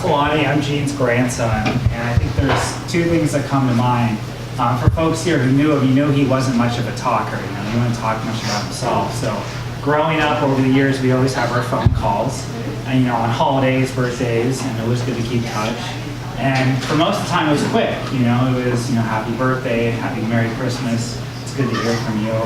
Kalani. I'm Gene's grandson, and I think there's two things that come to mind. For folks here who knew him, you know he wasn't much of a talker. He wouldn't talk much about himself. So growing up over the years, we always have our phone calls, and on holidays, birthdays, and it was good to keep touch. And for most of the time, it was quick. It was happy birthday, happy Merry Christmas. It's good to hear from you.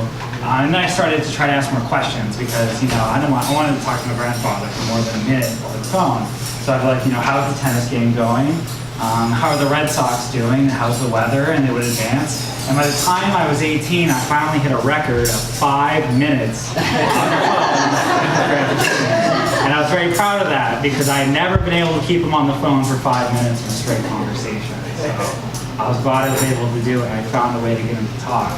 And then I started to try to ask more questions because I wanted to talk to my grandfather for more than a minute over the phone. So I'd be like, how's the tennis game going? How are the Red Sox doing? How's the weather? And they would advance. And by the time I was 18, I finally hit a record of 5 minutes on the phone. And I was very proud of that because I had never been able to keep him on the phone for 5 minutes in a straight conversation. So I was glad I was able to do it. I found a way to get him to talk.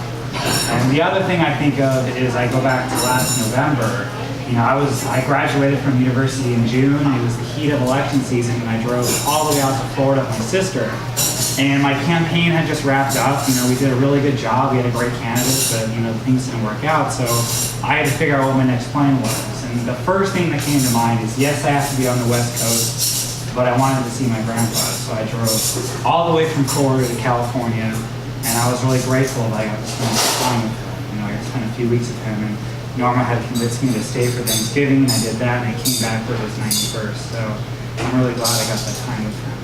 And the other thing I think of is I go back to last November. I graduated from university in June. It was the heat of election season, and I drove all the way out to Florida with my sister. And my campaign had just wrapped up. We did a really good job. We had a great candidate, but things didn't work out. So I had to figure out what my next plan was. And the first thing that came to mind is, yes, I have to be on the West Coast, but I wanted to see my grandpa. So I drove all the way from Florida to California, and I was really grateful that I got to spend time with him. I got to spend a few weeks with him. And Norma had convinced me to stay for Thanksgiving, and I did that, and I came back for his 91st. So I'm really glad I got that time with him.